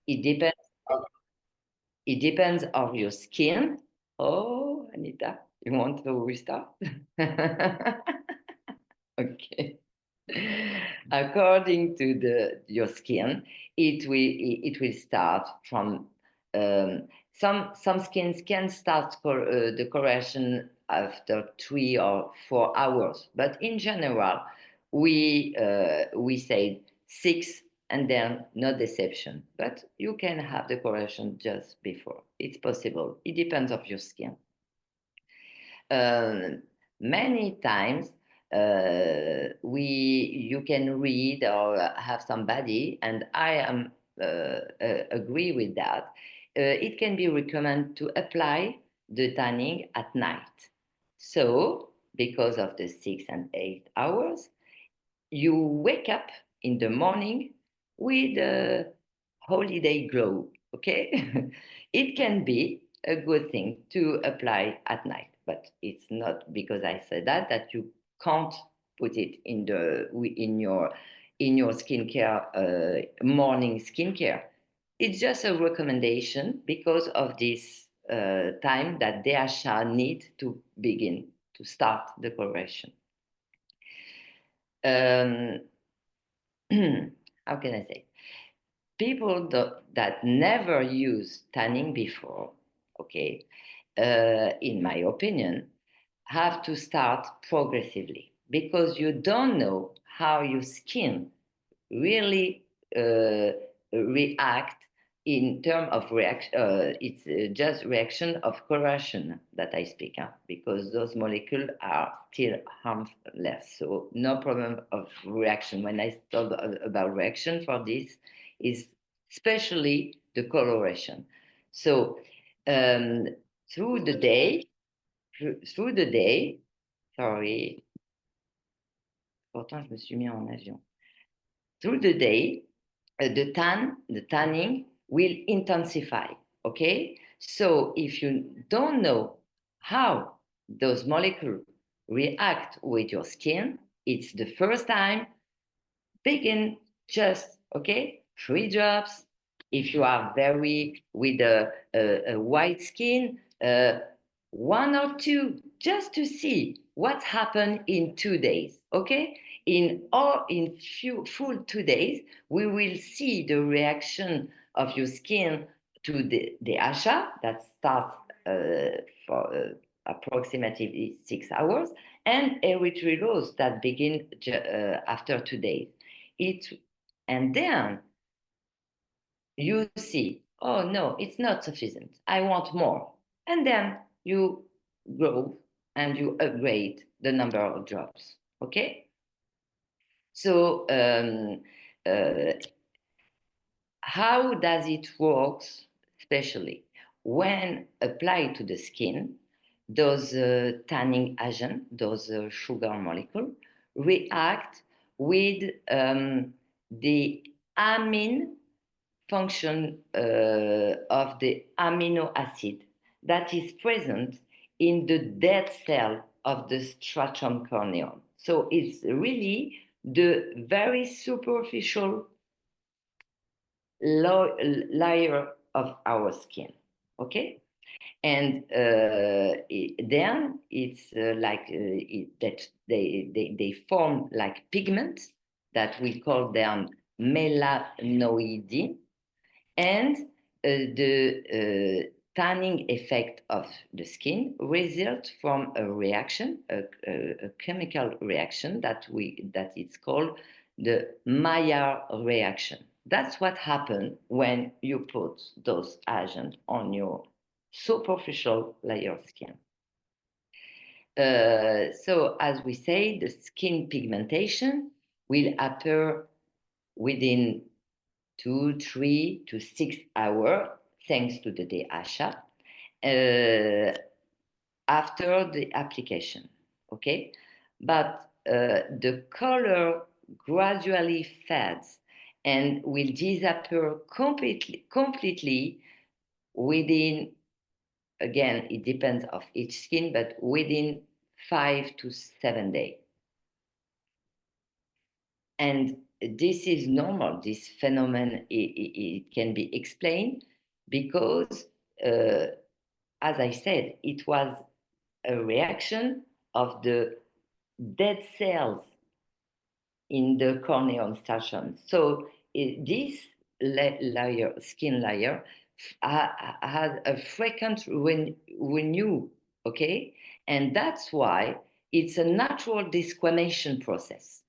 It depends. It depends on your skin. Oh, Anita, you want to restart? Okay. According to your skin, it will start from some skins can start the correction after 3 or 4 hours, but in general, we say 6, and then no deception. But you can have the correction just before. It's possible. It depends of your skin. Um, Many times you can read or have somebody, and I am agree with that. It can be recommended to apply the tanning at night. So because of the 6 and 8 hours, you wake up in the morning with a holiday glow. Okay. It can be a good thing to apply at night, but it's not because I said that you can't put it in your skincare, morning skincare. It's just a recommendation because of this time that DHA need to begin to start the coloration. um, how can I say? People that never used tanning before, okay, in my opinion, have to start progressively because you don't know how your skin really react in terms of reaction. It's just reaction of corrosion that I speak, because those molecules are still harmless. So no problem of reaction. When I talk about reaction for this, is especially the coloration. So um, through the day, through the day, sorry, pourtant je me suis mis en avion. Through the day, the tanning will intensify. Okay, so if you don't know how those molecules react with your skin, it's the first time. Begin just, okay, 3 drops. If you are very with a white skin, 1 or 2, just to see what happened in 2 days. Okay, in few full 2 days, we will see the reaction of your skin to the asha that starts for approximately 6 hours, and erythrulose that begin after 2 days. And then you see, oh no, it's not sufficient. I want more. And then you grow and you upgrade the number of drops. Okay? So how does it work, especially when applied to the skin? Those tanning agents, those sugar molecules, react with the amine function of the amino acid that is present in the dead cell of the stratum corneum. So it's really the very superficial layer of our skin. Okay? And then it's that they form like pigments that we call them melanoids, and the tanning effect of the skin results from a reaction, a chemical reaction that is called the Maillard reaction. That's what happens when you put those agents on your superficial layer skin. So as we say, the skin pigmentation will appear within 2, 3 to 6 hours, thanks to the DHA, after the application. Okay, but the color gradually fades and will disappear completely within, again, it depends of each skin, but within 5 to 7 days. And this is normal. This phenomenon, it can be explained because, as I said, it was a reaction of the dead cells in the corneal station. So this layer, skin layer, has a frequent renew, okay? And that's why it's a natural desquamation process.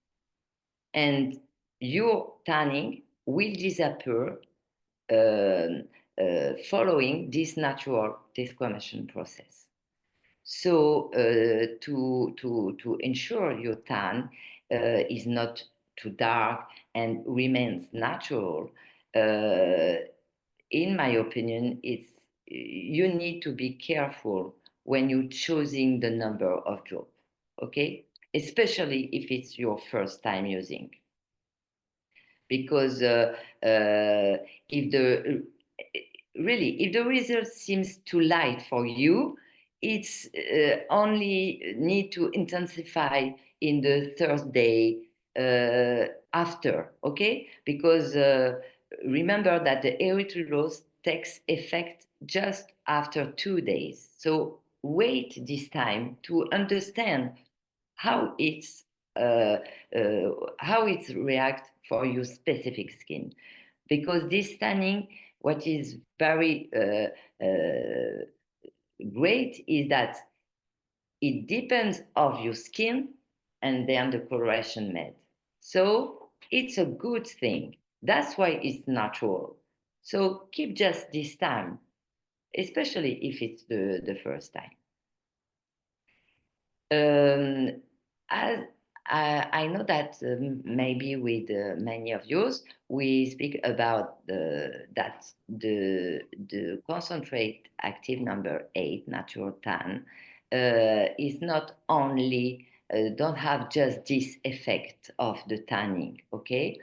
And your tanning will disappear following this natural desquamation process. So to ensure your tan is not too dark and remains natural, in my opinion, it's you need to be careful when you're choosing the number of drops, okay? Especially if it's your first time using, because if the really if the result seems too light for you, it's only need to intensify in the third day after, okay? Because remember that the erythrulose takes effect just after 2 days, so wait this time to understand how it's uh, how it reacts for your specific skin, because this tanning, what is very great is that it depends of your skin and then the coloration made. So it's a good thing. That's why it's natural. So keep just this time, especially if it's the first time. Um, as I know that maybe with many of yours, we speak about the concentrate active number 8 natural tan is not only don't have just this effect of the tanning. Okay,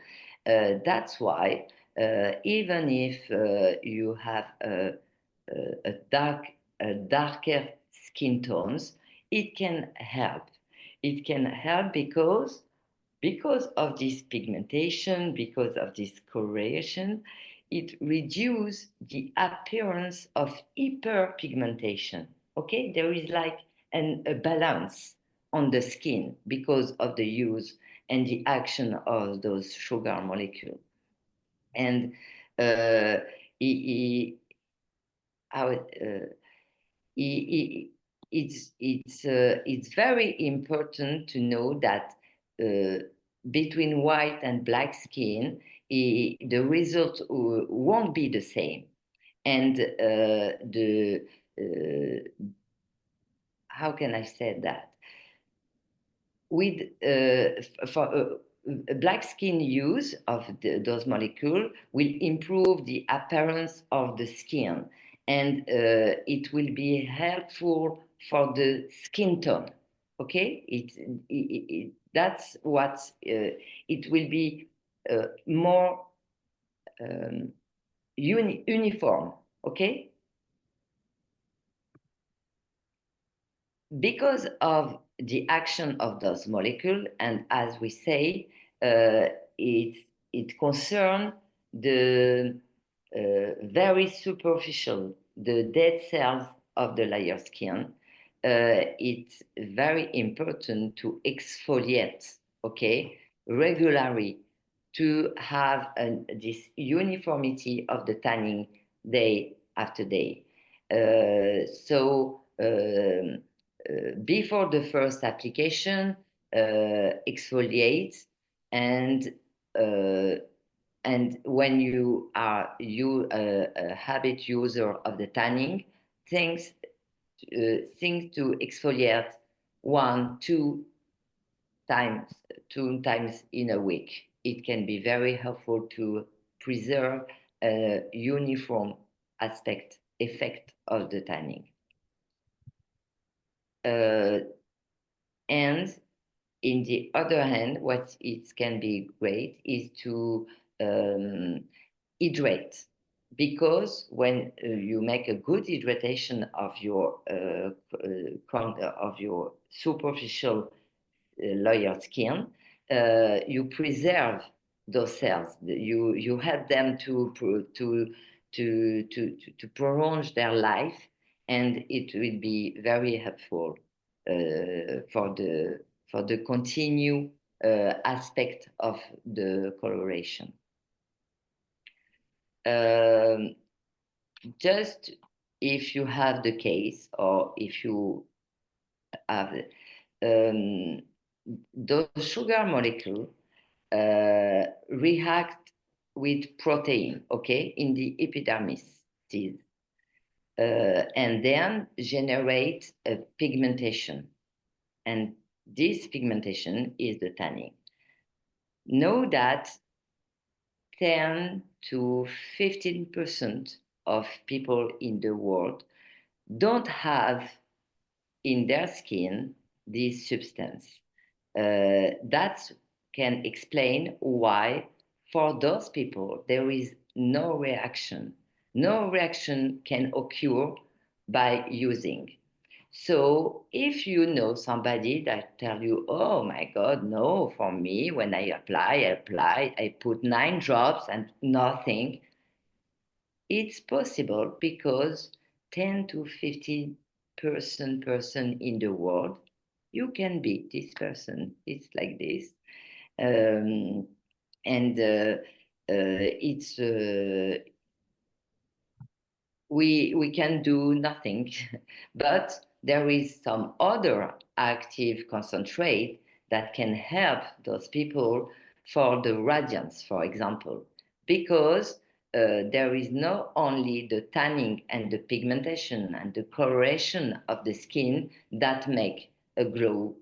that's why even if you have a darker skin tones, it can help. It can help because of this pigmentation, because of this coloration, it reduces the appearance of hyperpigmentation. Okay, there is like a balance on the skin because of the use and the action of those sugar molecules. And uh, it, how it, it's very important to know that between white and black skin, the result won't be the same, and the how can I say that? With for black skin use of those molecules will improve the appearance of the skin, and it will be helpful for the skin tone. Okay, that's what it will be more uniform. Okay, because of the action of those molecules, and as we say, uh, it, it concerns the very superficial, the dead cells of the layer skin. It's very important to exfoliate, okay, regularly to have this uniformity of the tanning day after day. Before the first application, exfoliate, and uh, and when you a habit user of the tanning, things things to exfoliate one, times, 2 times in a week. It can be very helpful to preserve a uniform aspect effect of the tanning. Uh, and in the other hand, what it can be great is to hydrate, because when you make a good hydration of your superficial layer skin, you preserve those cells. You help them to prolong their life, and it will be very helpful for the continue aspect of the coloration. Um, just if you have the case, or if you have those sugar molecules react with protein, okay, in the epidermis, and then generate a pigmentation. And this pigmentation is the tanning. Know that 10 to 15% of people in the world don't have in their skin this substance. That can explain why, for those people, there is no reaction. No reaction can occur by using. So if you know somebody that tell you, oh my God, no, for me, when I apply, I put 9 drops and nothing, it's possible because 10 to 50% in the world, you can be this person. It's like this. Um, and it's we can do nothing, but there is some other active concentrate that can help those people for the radiance, for example, because there is not only the tanning and the pigmentation and the coloration of the skin that make a glow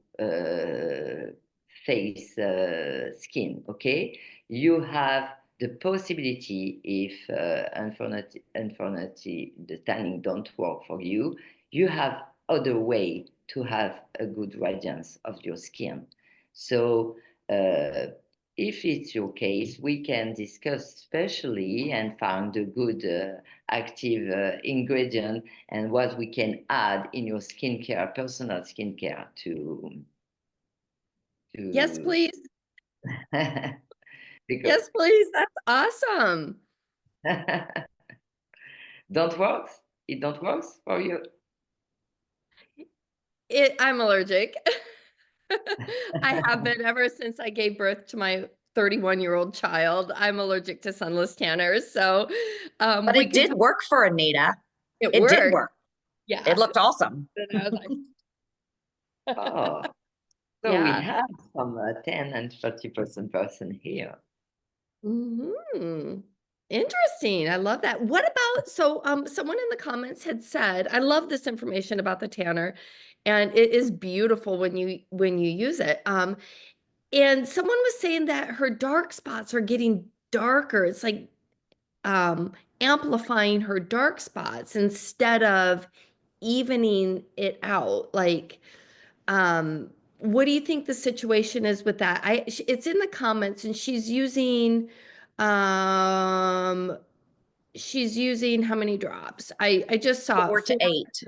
face skin, okay? You have the possibility, if unfortunately the tanning don't work for you, you have other way to have a good radiance of your skin. So if it's your case, we can discuss specially and find a good active ingredient and what we can add in your skincare, personal skincare Yes, to please. because Yes, please. That's awesome. don't work? It don't work for you? I'm allergic. I have been ever since I gave birth to my 31-year-old child. I'm allergic to sunless tanners, so, But we it can did talk. work for Anita. It It did worked. work. It Yeah. looked awesome. And I was like Oh, so we yeah. have some 10 and 30% person here. Mhm. Interesting. I love that. What about someone in the comments had said, I love this information about the tanner, and it is beautiful when you use it. And someone was saying that her dark spots are getting darker. It's like amplifying her dark spots instead of evening it out. Like, what do you think the situation is with that? It's in the comments, and um, she's using how many drops? I just saw 4 to 8.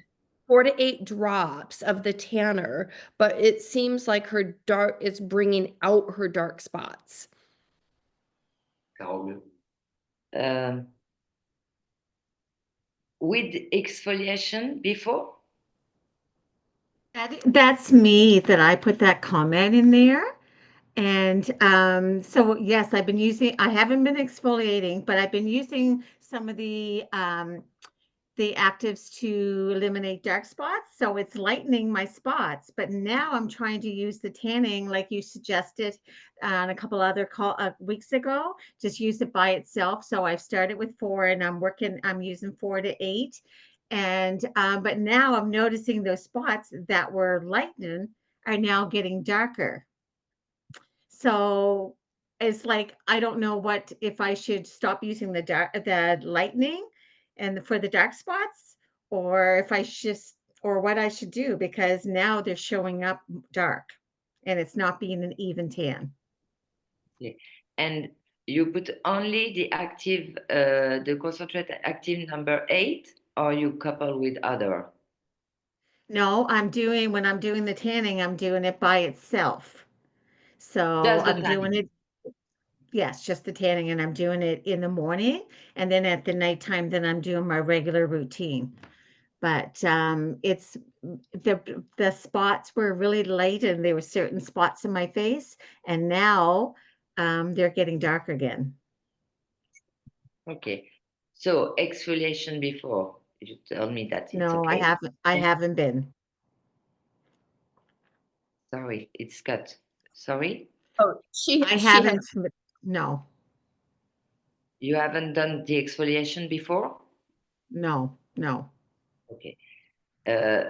4 to 8 drops of the tanner, but it seems like it's bringing out her dark spots. Um, with exfoliation before? That's me that I put that comment in there. And so yes, I haven't been exfoliating, but I've been using some of the actives to eliminate dark spots. So it's lightening my spots. But now I'm trying to use the tanning like you suggested on a couple other weeks ago. Just use it by itself. So I've started with 4 and I'm using 4 to 8. And but now I'm noticing those spots that were lightening are now getting darker. So it's like I don't know what if I should stop using the lightning and for the dark spots, or if I just or what I should do because now they're showing up dark and it's not being an even tan. Okay. And you put only the concentrate active number 8, or you couple with other? No, when I'm doing the tanning, I'm doing it by itself. So Just the I'm doing tanning. it Yes, just the tanning, and I'm doing it in the morning, and then at the nighttime, then I'm doing my regular routine. But it's the spots were really light, and there were certain spots in my face, and now they're getting dark again. Okay. So exfoliation before, you told me that it's No, I okay. haven't. I haven't been. Sorry, it's cut. Sorry, Oh, I she had. haven't. No, you haven't done the exfoliation before? no, no. Okay.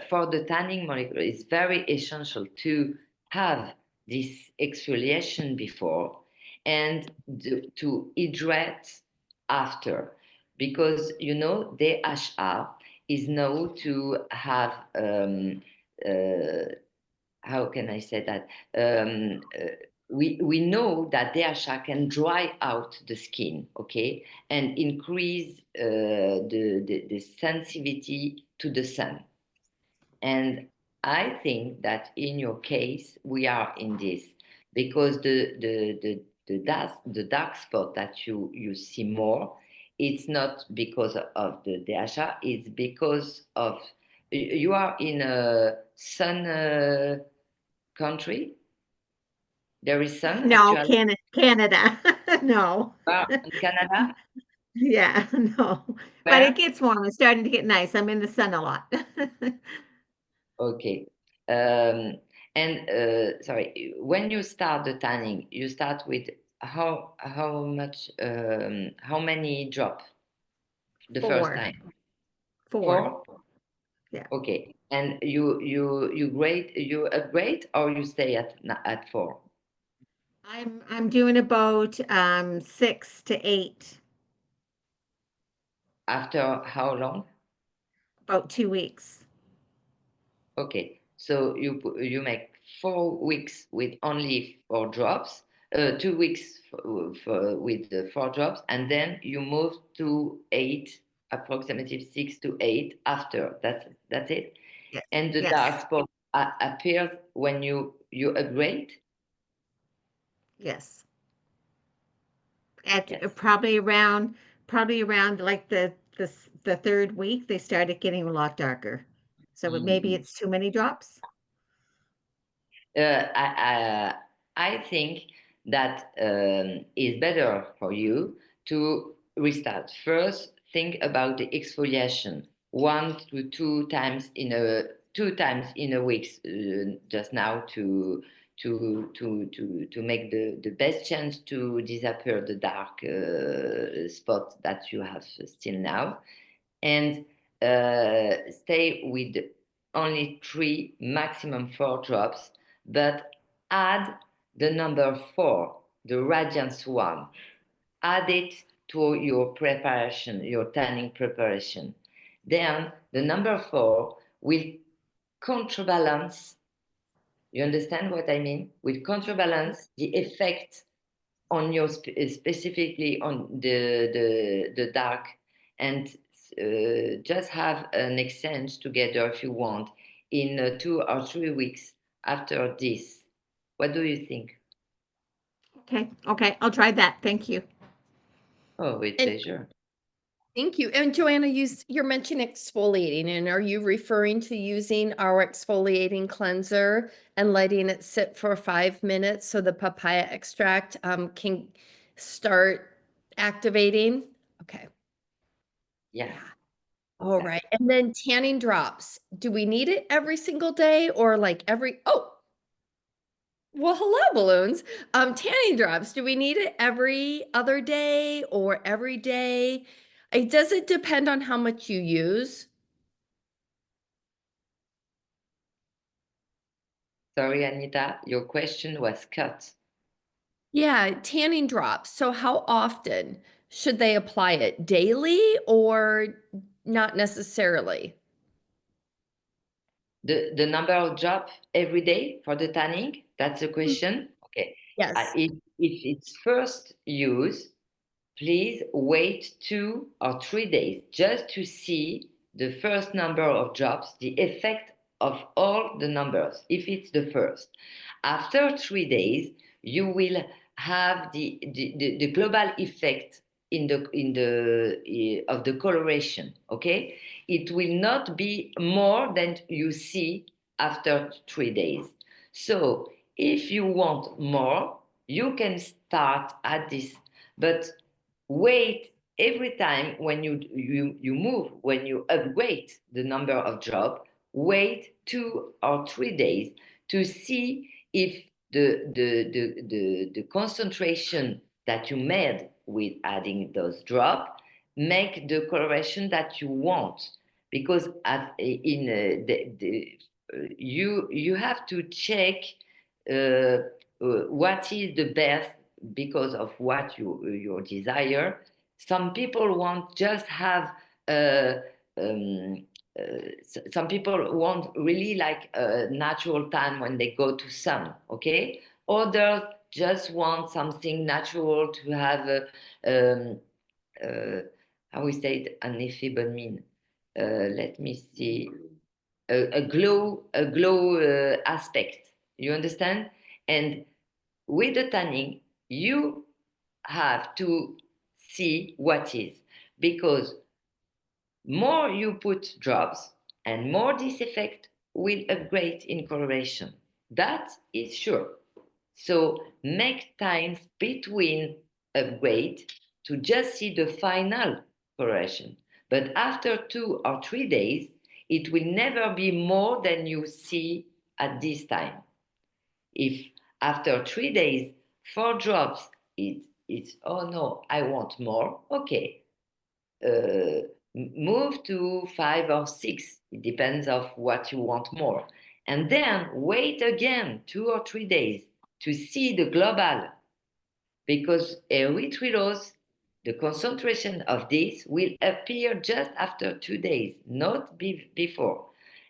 For the tanning molecule, it's very essential to have this exfoliation before and to hydrate after, because you know DHA is known to have how can I say that? We know that DHA can dry out the skin, okay, and increase the sensitivity to the sun. And I think that in your case, we are in this because the dark spot that you see more, it's not because of the DHA, it's because of you are in a sun country. There is sun No, actually. Canada. No. You are in Canada. Yeah, no. But it Where? gets warm. It's starting to get nice. I'm in the sun a lot. Okay. And sorry, when you start the tanning, you start with how much how many drop the first 4. time? 4. 4? Yeah. Okay. And you upgrade or you stay at 4 I'm doing about 6 to 8, after how long? about 2 weeks. Okay, so you make 4 weeks with only 4 drops, 2 weeks with the 4 drops, and then you move to 8, approximately 6 to 8 after. That's it. Yes. And the dark Yes. spot appears when you upgrade. Yes. At Yes. probably around like the third week they started getting a lot darker. So maybe Mhm. it's too many drops. uh, I, I think that is better for you to restart. First, think about the exfoliation 1 to 2 times in a week, just now to make the best chance to disappear the dark spot that you have still now, and stay with only 3, maximum 4 drops, but add the number 4, the radiance one. Add it to your preparation, your tanning preparation. Then the number 4 will counterbalance. You understand what I mean? Will counterbalance the effect on your specifically on the dark, and just have an exchange together if you want in 2 or 3 weeks after this. What do you think? Okay. Okay. I'll try that. Thank you. Oh, with And pleasure. thank you. And Joanna, you're mentioning exfoliating, and are you referring to using our exfoliating cleanser and letting it sit for 5 minutes so the papaya extract can start activating? Okay. Yeah, Yeah. All right. exactly. And then tanning drops. Do we need it every single day or like well, hello, balloons. Tanning drops. Do we need it every other day or every day? It does it depend on how much you use? Sorry, Anita, your question was cut. Yeah, tanning drops. So how often should they apply it? Daily or not necessarily? The number of drops every day for the tanning, that's the Mm, question. Okay. yes. If it's first use, please wait 2 or 3 days just to see the first number of drops, the effect of all the numbers, if it's the first. After 3 days, you will have the global effect in the of the coloration. Okay, it will not be more than you see after 3 days. So if you want more, you can start at this, but wait every time when you move, when you upgrade the number of job, wait 2 or 3 days to see if the concentration that you made with adding those drop make the coloration that you want, because you have to check what is the best because of what you desire. Some people want just have um, some people want really like a natural tan when they go to sun, okay? Others just want something natural to have uh, how we say it, an ephemerine. Let me see, a glow aspect. You understand? And with the tanning, you have to see what is, because more you put drops and more this effect will upgrade in coloration. That is sure. So make times between upgrade to just see the final coloration. But after 2 or 3 days, it will never be more than you see at this time. If after 3 days, 4 drops, it's oh no, I want more. Okay, move to 5 or 6. It depends of what you want more, and then wait again 2 or 3 days to see the global, because erythrulose, the concentration of this will appear just after 2 days, not before.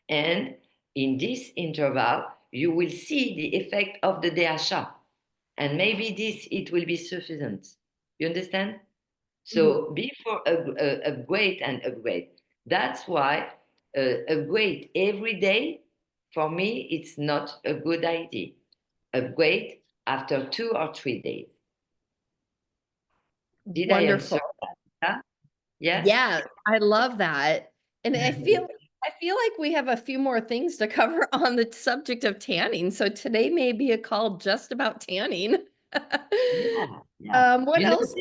And in this interval, you will see the effect of the DHA. And maybe this, it will be sufficient. You understand? So before upgrade and upgrade. That's why upgrade every day, for me, it's not a good idea. Upgrade after 2 or 3 days. Did I Wonderful. answer that? Yes? Yes, I love that. And I feel like we have a few more things to cover on the subject of tanning. So today may be a call just about tanning. Yeah, yeah. What else?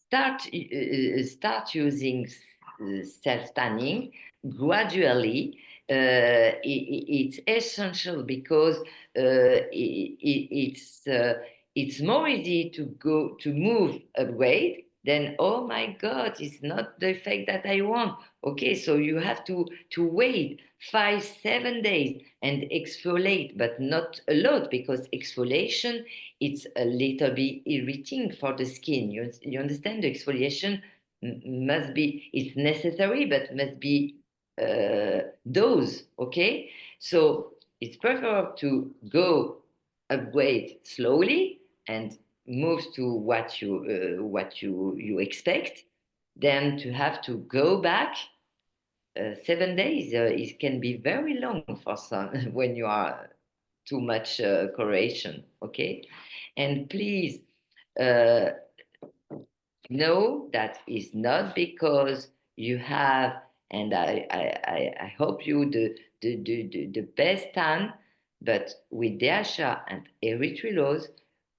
Start using self tanning gradually. It's essential because it's more easy to move upgrade than, oh my God, it's not the effect that I want. Okay, so you have to wait 5, 7 days and exfoliate, but not a lot, because exfoliation, it's a little bit irritating for the skin. You understand? The exfoliation must be, it's necessary, but must be dose, okay? So it's preferable to go upgrade slowly and move to what you expect, than to have to go back 7 days. It can be very long for some when you are too much coloration, okay? And please uh, know that is not because you have, and I hope you the best tan, but with DHA and erythrulose,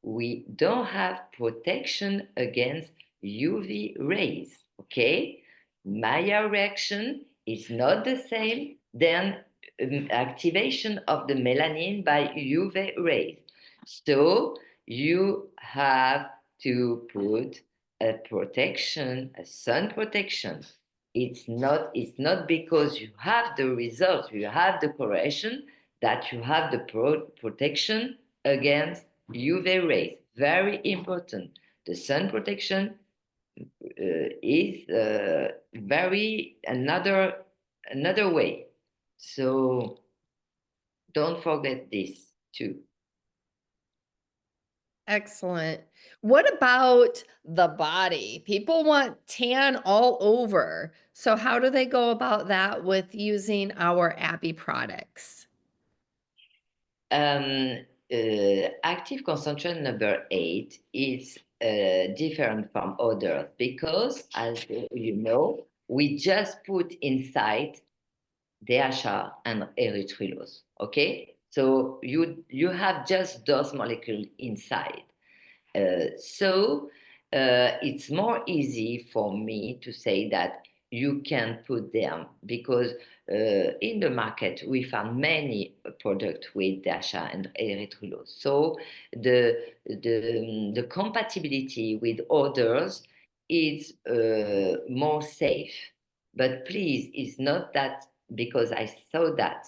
we don't have protection against UV rays, okay? Maillard reaction is not the same than activation of the melanin by UV rays. So you have to put a protection, a sun protection. It's not because you have the result, you have the correction, that you have the protection against UV rays. Very important. The sun protection is very another way. So don't forget this too. Excellent. What about the body? People want tan all over. So how do they go about that with using our Abby products? active concentrate number 8 is different from others because, as you know, we just put inside DHA and erythritolose. Okay, so you have just those molecules inside. So it's more easy for me to say that you can put them because in the market we found many products with DHA and erythritolose. So the compatibility with others is more safe. But please, it's not that because I saw that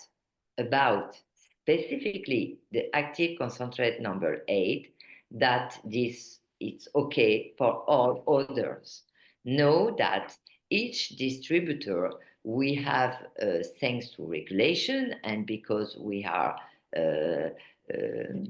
about specifically the active concentrate number 8 that this it's okay for all others. Know that each distributor we have, thanks to regulation and because we are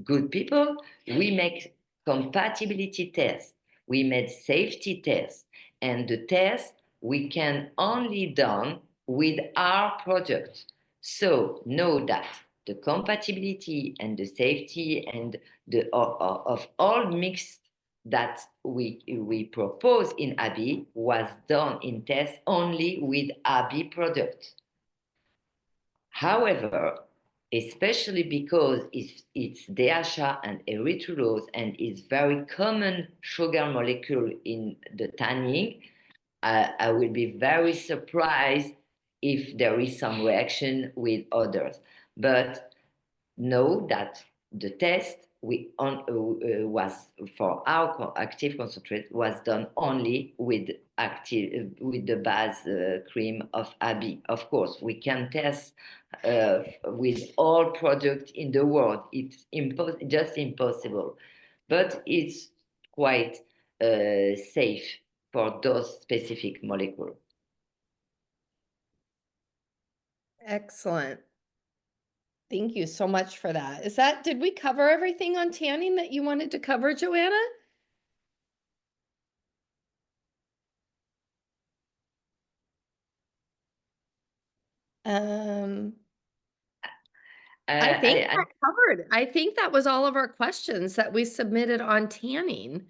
good people, we make compatibility tests, we made safety tests, and the test we can only done with our product. So know that the compatibility and the safety and the of all mixed that we propose in ABI was done in tests only with ABI product. However, especially because it's DHA and erythritolose and it's very common sugar molecule in the tanning, I will be very surprised if there is some reaction with others. But know that the test was for our active concentrate was done only with the base cream of ABI. Of course, we can test with all products in the world. It's just impossible, but it's quite safe for those specific molecules. Excellent. Thank you so much for that. Did we cover everything on tanning that you wanted to cover, Joanna? I think that covered. I think that was all of our questions that we submitted on tanning.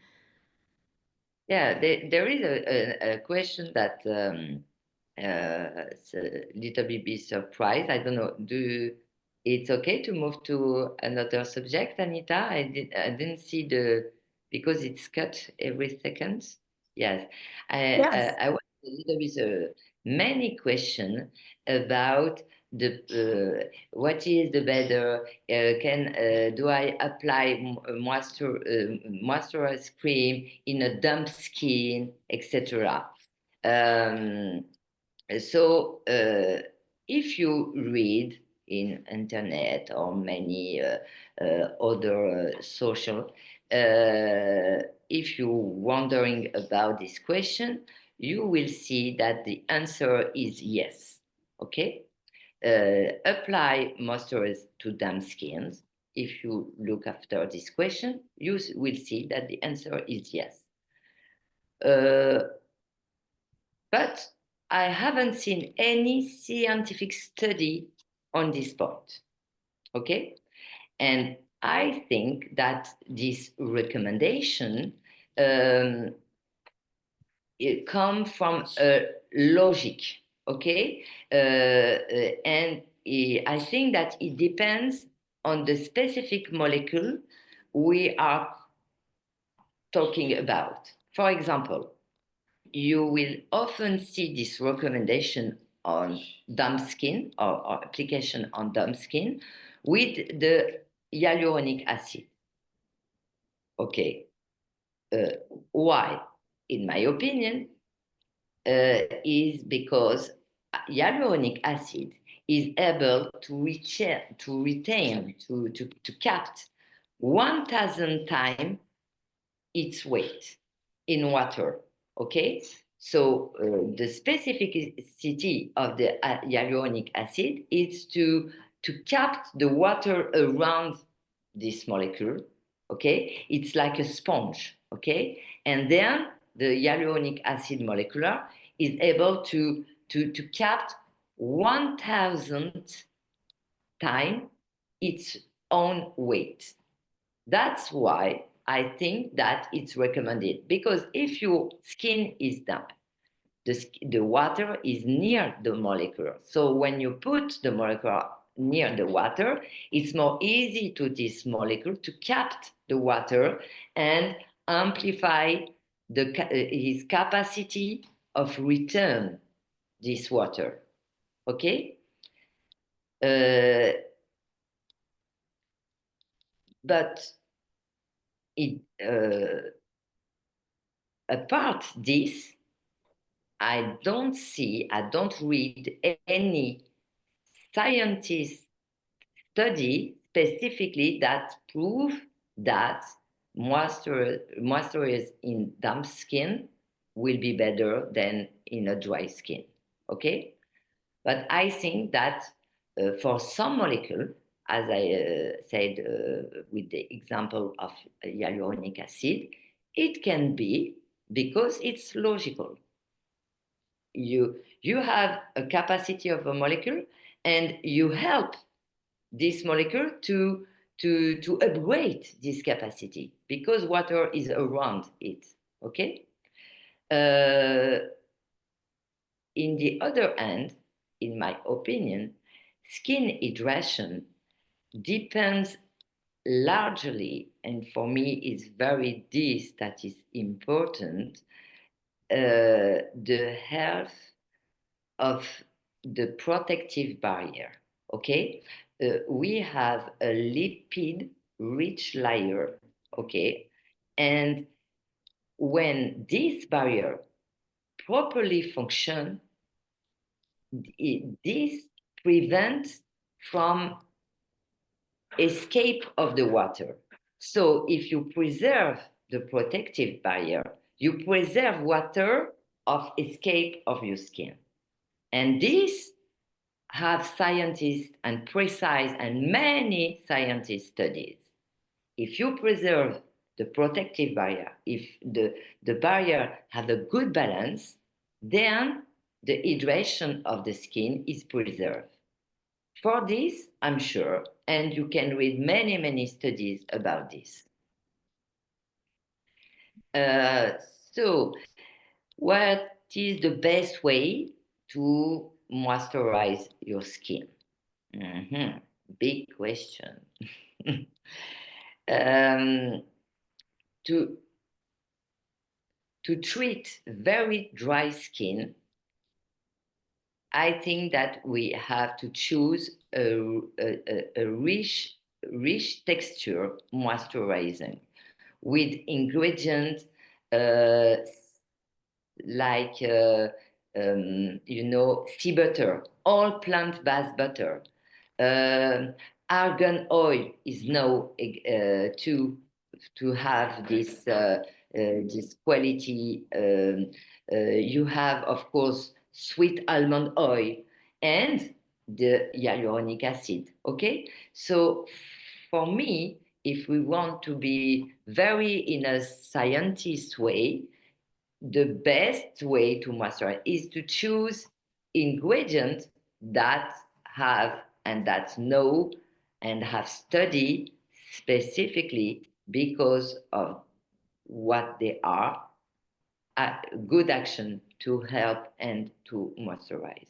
Yeah, there is a question that it's a little bit surprised. I don't know. It's okay to move to another subject, Anita? I didn't see because it's cut every second. Yes, Yes. I was a little bit many questions about what is the better do I apply moisturized cream in a damp skin, etc. So if you read in internet or many other social, if you're wondering about this question, you will see that the answer is yes. Okay. Apply moisturizer to damp skins. If you look after this question, you will see that the answer is yes. But I haven't seen any scientific study on this point. Okay? And I think that this recommendation it comes from logic. Okay? And I think that it depends on the specific molecule we are talking about. For example, you will often see this recommendation on damp skin or application on damp skin with the hyaluronic acid. Okay. Why? In my opinion, is because hyaluronic acid is able to retain, to capture 1,000 times its weight in water. Okay, so the specificity of the hyaluronic acid is to capture the water around this molecule. Okay, it's like a sponge. Okay, and then the hyaluronic acid molecular is able to capture 1,000 times its own weight. That's why I think that it's recommended, because if your skin is damp, the water is near the molecule. So when you put the molecule near the water, it's more easy to this molecule to capture the water and amplify his capacity of return this water. Okay? But it, apart this, I don't read any scientist study specifically that prove that moisturize in damp skin will be better than in a dry skin. Okay? But I think that for some molecule, as I said with the example of hyaluronic acid, it can be because it's logical. You have a capacity of a molecule and you help this molecule to upgrade this capacity because water is around it. Okay. In the other hand, in my opinion, skin hydration depends largely, and for me is very this that is important, the health of the protective barrier. Okay, we have a lipid rich layer. Okay, and when this barrier properly function, this prevents from escape of the water. So if you preserve the protective barrier, you preserve water of escape of your skin. And this have scientists and precise and many scientists studies. If you preserve the protective barrier, if the barrier have a good balance, then the hydration of the skin is preserved. For this, I'm sure, and you can read many studies about this. So, what is the best way to moisturize your skin? Big question. To treat very dry skin, I think that we have to choose a rich texture moisturizing with ingredients uh, like sea butter, all plant-based butter. Argan oil is now to have this quality. You have, of course, sweet almond oil and the hyaluronic acid. Okay, so for me, if we want to be very in a scientist way, the best way to moisturize is to choose ingredients that have and that know and have studied specifically because of what they are a good action to help and to moisturize.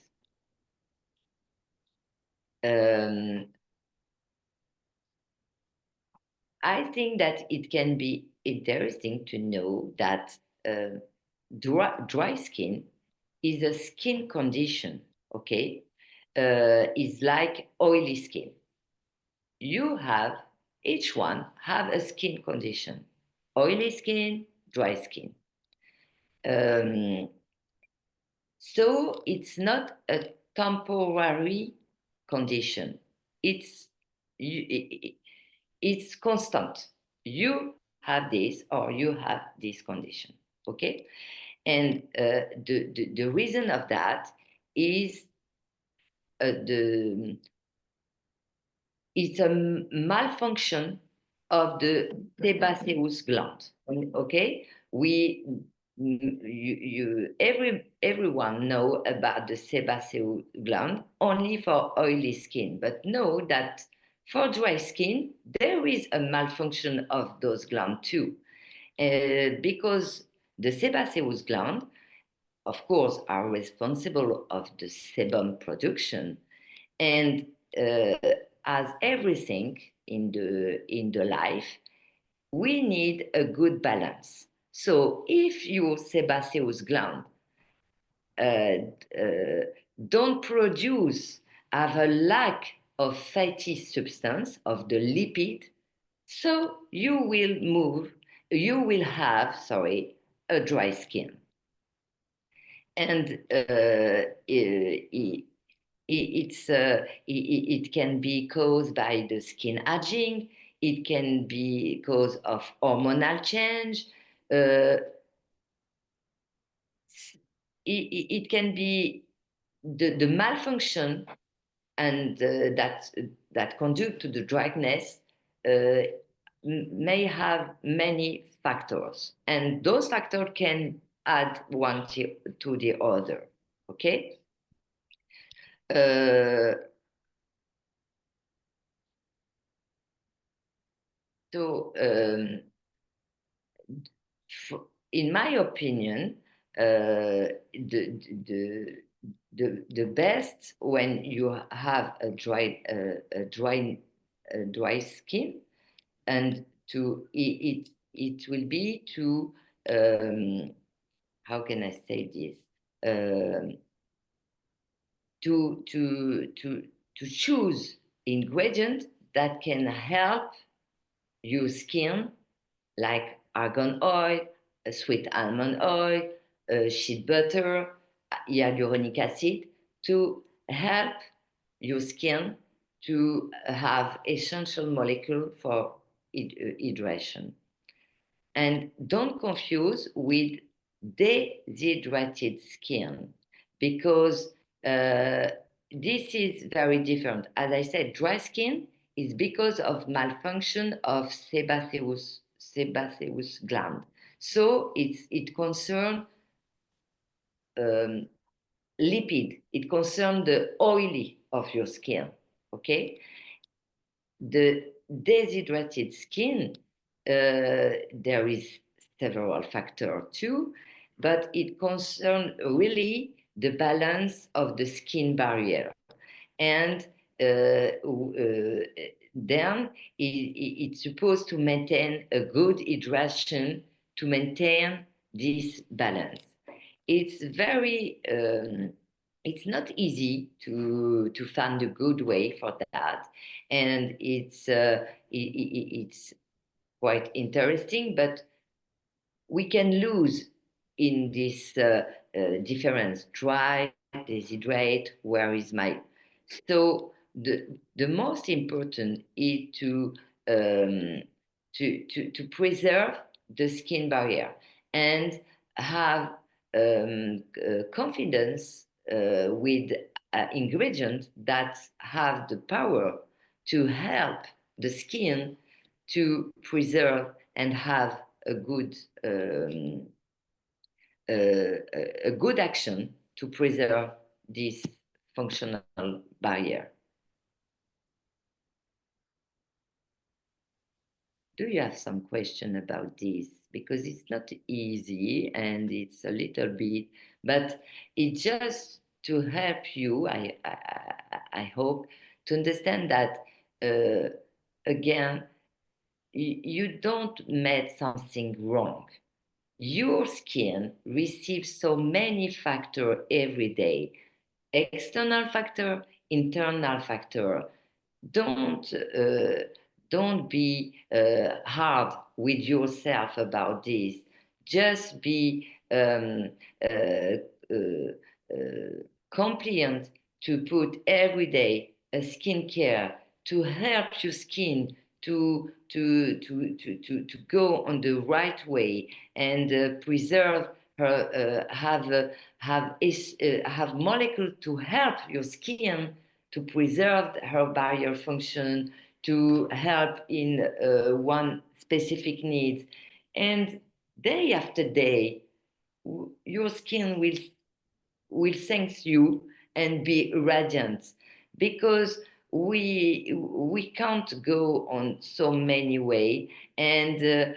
I think that it can be interesting to know that dry skin is a skin condition, okay? Is like oily skin. Each one have a skin condition, oily skin, dry skin. So it's not a temporary condition. It's constant. You have this or you have this condition, okay? And the reason of that is it's a malfunction of the sebaceous gland. Okay, everyone know about the sebaceous gland only for oily skin, but know that For dry skin, there is a malfunction of those glands too, because the sebaceous gland, of course, are responsible of the sebum production, and as everything in the life, we need a good balance. So if your sebaceous gland don't produce, have a lack of fatty substance of the lipid, so you will have, sorry, a dry skin. And it can be caused by the skin aging. It can be cause of hormonal change. It can be the malfunction and that conduct to the dryness may have many factors, and those factors can add one to the other. Okay. So in my opinion, the best when you have a dry skin, and it will be to how can I say this, to choose ingredients that can help your skin, like argan oil, sweet almond oil, shea butter, hyaluronic acid, to help your skin to have essential molecule for hydration. And don't confuse with dehydrated skin, because this is very different. As I said, dry skin is because of malfunction of sebaceous gland. So it concerns lipid. It concerns the oily of your skin. Okay. The dehydrated skin, there is several factors too, but it concerns really the balance of the skin barrier. And then it's supposed to maintain a good hydration to maintain this balance. It's very it's not easy to find a good way for that, and it's quite interesting, but we can lose in this difference: dry, dehydrate, where is my. So the most important is to preserve the skin barrier and have confidence with ingredients that have the power to help the skin to preserve and have a good a good action to preserve this functional barrier. Do you have some question about this? Because it's not easy and it's a little bit, but it's just to help you, I hope, to understand that, again, you don't make something wrong. Your skin receives so many factors every day, external factor, internal factor. Don't don't be hard with yourself about this. Just be compliant to put every day a skincare to help your skin to go on the right way and preserve her have molecule to help your skin to preserve her barrier function, to help in one specific needs. And day after day, your skin will thank you and be radiant, because we can't go on so many way, and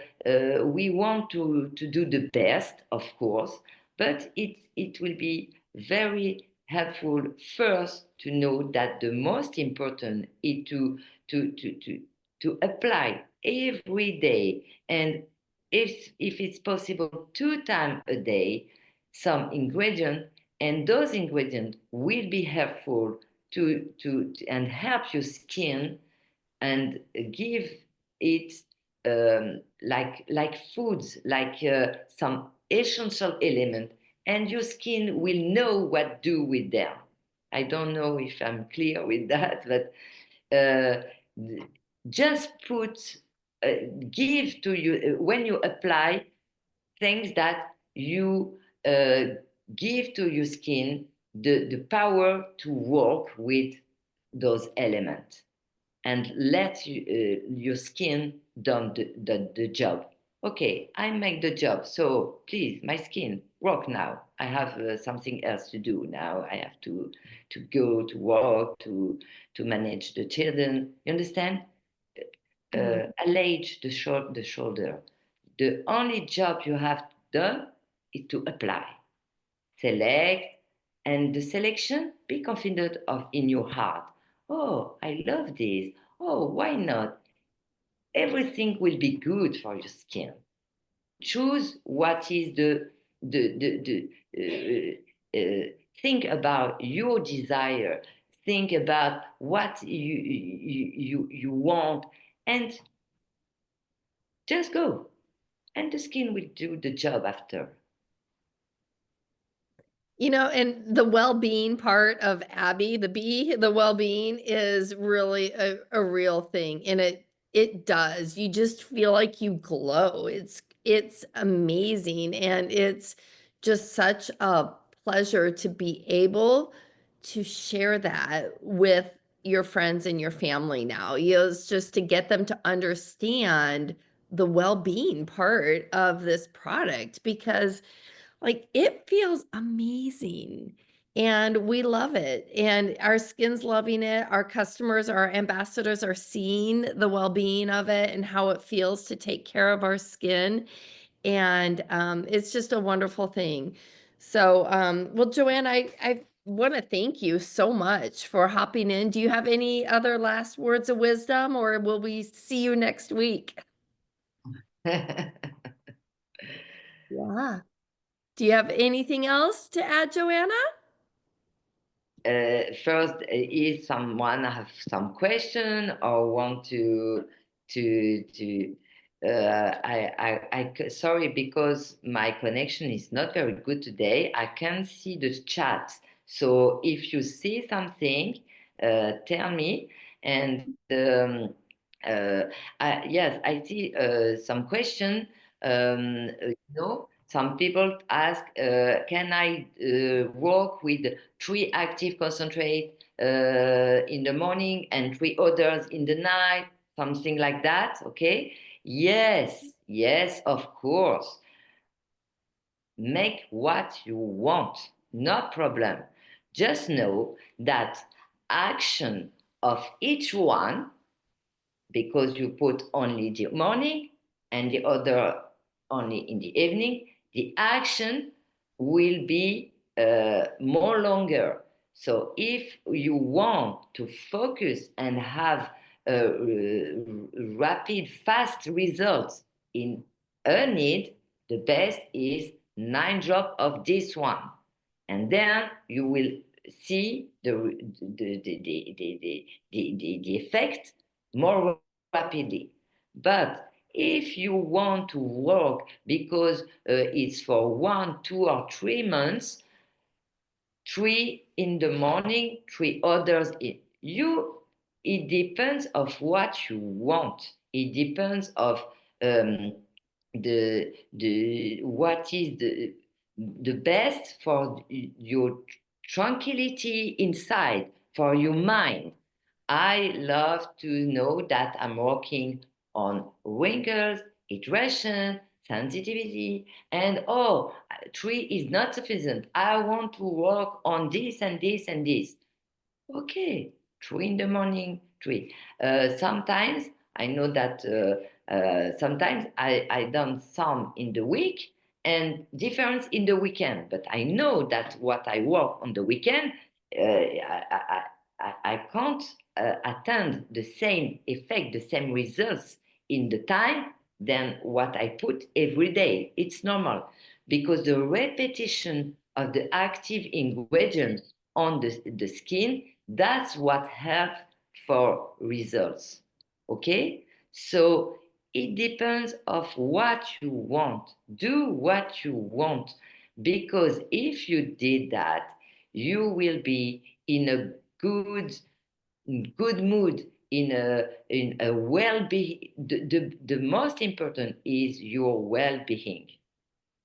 we want to do the best, of course, but it will be very helpful first to know that the most important is to to to to apply every day, and if it's possible 2 times a day, some ingredient, and those ingredients will be helpful to and help your skin and give it like foods, like some essential element, and your skin will know what do with them. I don't know if I'm clear with that, but uh, just put give to you when you apply things that you uh, give to your skin the power to work with those elements, and let your skin done the job. Okay, I make the job, so please, my skin, work now. I have something else to do now. I have to go to work, to manage the children. You understand? Allege the shoulder. The only job you have done is to apply, select, and the selection, be confident of in your heart. Oh, I love this. Oh, why not? Everything will be good for your skin. Choose what is think about your desire. Think about what you want, and just go. And the skin will do the job after. You know, and the well-being part of Abby, the bee, the well-being is really a real thing, and it does. You just feel like you glow. It's amazing, and it's just such a pleasure to be able to share that with your friends and your family now. You know, it's just to get them to understand the well-being part of this product, because like, it feels amazing, and we love it, and our skin's loving it, our customers, our ambassadors are seeing the well-being of it and how it feels to take care of our skin, and, it's just a wonderful thing. So, well, Joanne, I wanna thank you so much for hopping in. Do you have any other last words of wisdom, or will we see you next week? Yeah. Do you have anything else to add, Joanna? First, is someone have some question or want to sorry, because my connection is not very good today. I can't see the chat. So if you see something, tell me. And uh, yes, I see some question. Some people ask, can I work with 3 active concentrate in the morning and 3 others in the night, something like that? Okay. Yes, of course. Make what you want, no problem. Just know that action of each one, because you put only the morning and the other only in the evening, the action will be more longer. So if you want to focus and have rapid, fast results in a need, the best is 9 drops of this one. And then you will see the effect more rapidly. But if you want to work because it's for 1, 2, or 3 months, 3 in the morning, 3 others in you, it depends of what you want. It depends of um, the what is the best for your tranquility inside, for your mind. I love to know that I'm working on wrinkles, hydration, sensitivity, and oh, 3 is not sufficient. I want to work on this and this and this. Okay, 3 in the morning, 3. Sometimes I know that sometimes I done some in the week and difference in the weekend. But I know that what I work on the weekend, I can't attend the same effect, the same results in the time than what I put every day. It's normal because the repetition of the active ingredient on the skin, that's what helps for results. Okay? So it depends of what you want. Do what you want. Because if you did that, you will be in a good mood, in a well-being. The most important is your well-being.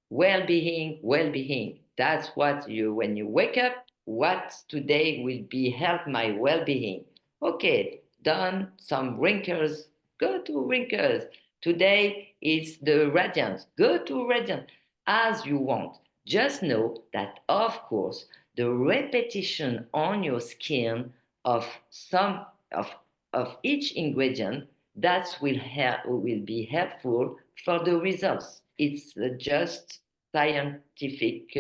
Well-being. That's what you, when you wake up, what today will be help my well-being. Okay, done some wrinkles, go to wrinkles. Today is the radiance, go to radiance as you want. Just know that, of course, the repetition on your skin of some of each ingredient that will be helpful for the results. It's just scientific.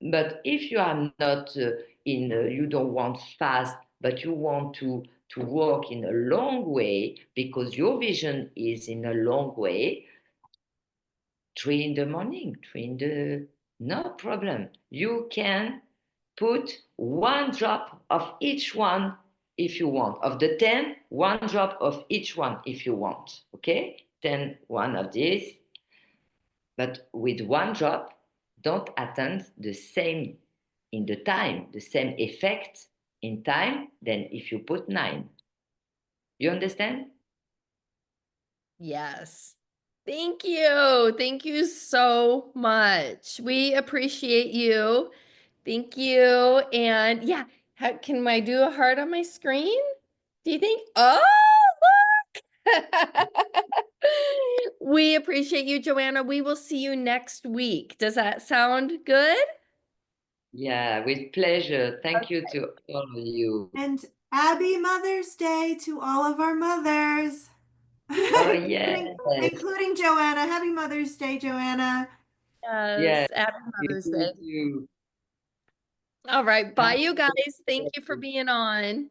But if you are not you don't want fast, but you want to work in a long way because your vision is in a long way, 3 in the morning, 3 in the, no problem. You can put 1 drop of each one if you want. Of the 10, 1 drop of each one if you want. Okay? 10, 1 of this. But with 1 drop, don't attend the same in the time, the same effect in time than if you put 9. You understand? Yes. Thank you. Thank you so much. We appreciate you. Thank you. And yeah, can I do a heart on my screen? Do you think? Oh, look. We appreciate you, Joanna. We will see you next week. Does that sound good? Yeah, with pleasure. Thank you to all of you. And happy Mother's Day to all of our mothers. Oh, yes. Including Joanna. Happy Mother's Day, Joanna. Yes. Yes. Happy Mother's Day. You. All right. Bye, Happy you guys. Thank Mother's you for Day. being on.